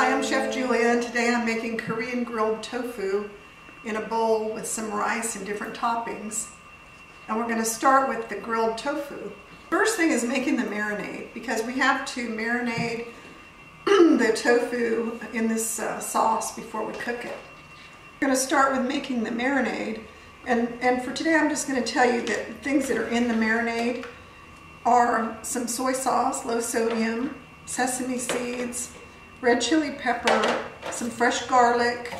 Hi, I'm Chef Julia, and today I'm making Korean grilled tofu in a bowl with some rice and different toppings. And we're going to start with the grilled tofu. First thing is making the marinade, because we have to marinate the tofu in this sauce before we cook it. We're going to start with making the marinade, and for today I'm just going to tell you that the things that are in the marinade are some soy sauce, low sodium, sesame seeds, red chili pepper, some fresh garlic,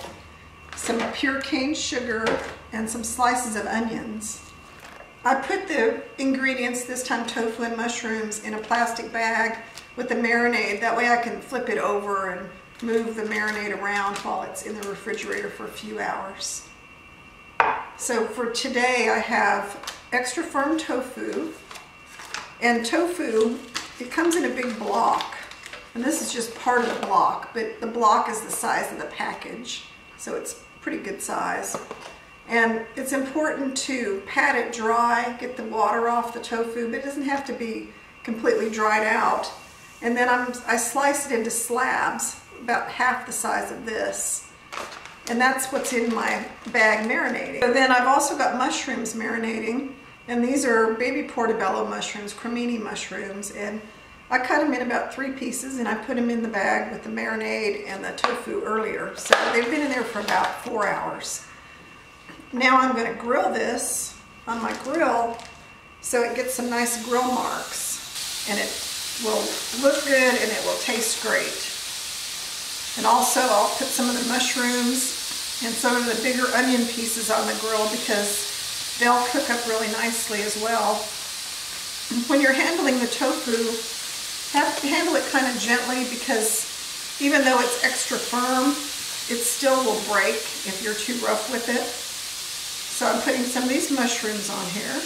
some pure cane sugar, and some slices of onions. I put the ingredients, this time tofu and mushrooms, in a plastic bag with the marinade. That way I can flip it over and move the marinade around while it's in the refrigerator for a few hours. So for today I have extra firm tofu, and tofu, it comes in a big block. And this is just part of the block, but the block is the size of the package, so it's pretty good size. And it's important to pat it dry, get the water off the tofu, but it doesn't have to be completely dried out. And then I slice it into slabs, about half the size of this. And that's what's in my bag marinating. So then I've also got mushrooms marinating, and these are baby portobello mushrooms, cremini mushrooms, and I cut them in about 3 pieces, and I put them in the bag with the marinade and the tofu earlier. So they've been in there for about 4 hours. Now I'm going to grill this on my grill so it gets some nice grill marks, and it will look good and it will taste great. And also I'll put some of the mushrooms and some of the bigger onion pieces on the grill because they'll cook up really nicely as well. When you're handling the tofu, handle it kind of gently, because even though it's extra firm, it still will break if you're too rough with it. So I'm putting some of these mushrooms on here.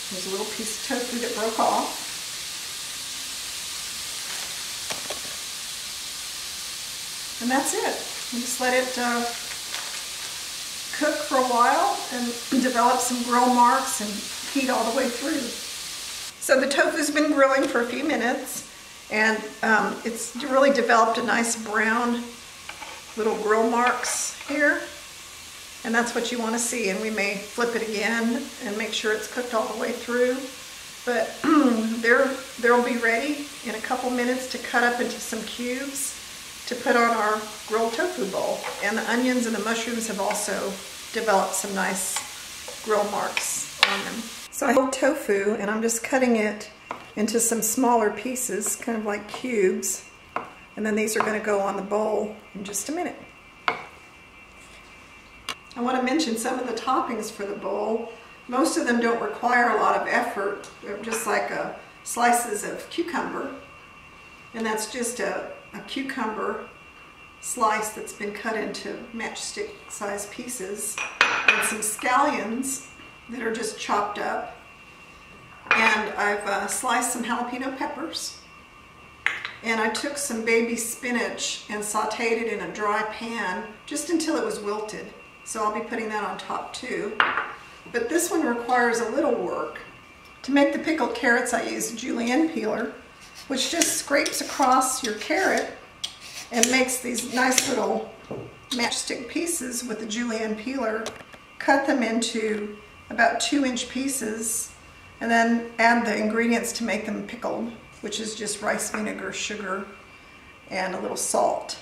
There's a little piece of tofu that broke off. And that's it. You just let it cook for a while and develop some grill marks and heat all the way through. So the tofu's been grilling for a few minutes, and it's really developed a nice brown little grill marks here, and that's what you want to see. And we may flip it again and make sure it's cooked all the way through, but they'll be ready in a couple minutes to cut up into some cubes to put on our grilled tofu bowl. And the onions and the mushrooms have also developed some nice grill marks on them. So I have tofu, and I'm just cutting it into some smaller pieces, kind of like cubes. And then these are going to go on the bowl in just a minute. I want to mention some of the toppings for the bowl. Most of them don't require a lot of effort. They're just like slices of cucumber. And that's just a cucumber slice that's been cut into matchstick size pieces, and some scallions that are just chopped up, and I've sliced some jalapeno peppers, and I took some baby spinach and sauteed it in a dry pan just until it was wilted, so I'll be putting that on top too. But this one requires a little work. To make the pickled carrots, I use a julienne peeler, which just scrapes across your carrot and makes these nice little matchstick pieces with the julienne peeler. Cut them into about 2-inch pieces, and then add the ingredients to make them pickled, which is just rice vinegar, sugar, and a little salt.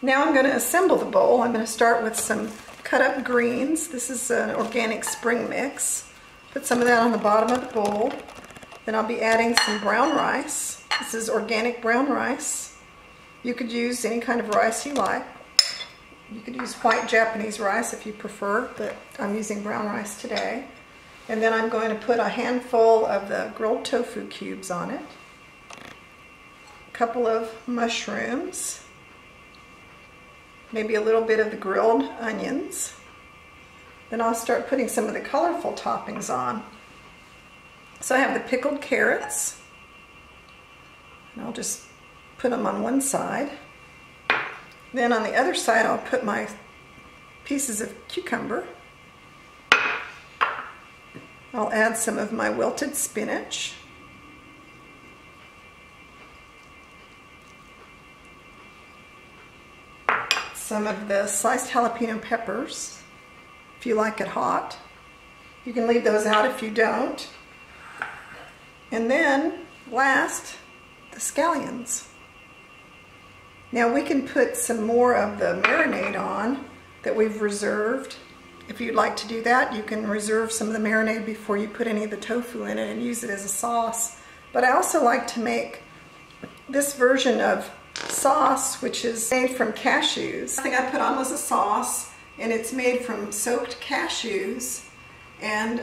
Now I'm going to assemble the bowl. I'm going to start with some cut up greens. This is an organic spring mix. Put some of that on the bottom of the bowl. Then I'll be adding some brown rice. This is organic brown rice. You could use any kind of rice you like. You could use white Japanese rice if you prefer, but I'm using brown rice today. And then I'm going to put a handful of the grilled tofu cubes on it. A couple of mushrooms. Maybe a little bit of the grilled onions. Then I'll start putting some of the colorful toppings on. So I have the pickled carrots. And I'll just put them on one side. Then on the other side I'll put my pieces of cucumber. I'll add some of my wilted spinach. some of the sliced jalapeno peppers, if you like it hot. You can leave those out if you don't. And then, last, the scallions. Now we can put some more of the marinade on that we've reserved. If you'd like to do that, you can reserve some of the marinade before you put any of the tofu in it and use it as a sauce. But I also like to make this version of sauce, which is made from cashews. The thing I put on was a sauce, and it's made from soaked cashews. And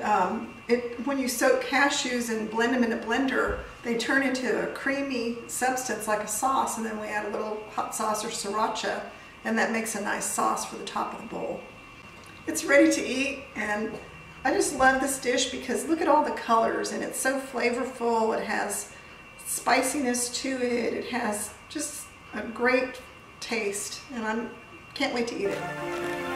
when you soak cashews and blend them in a blender, they turn into a creamy substance like a sauce, and then we add a little hot sauce or sriracha, and that makes a nice sauce for the top of the bowl. It's ready to eat, and I just love this dish because look at all the colors, and it's so flavorful. It has spiciness to it. It has just a great taste, and I can't wait to eat it.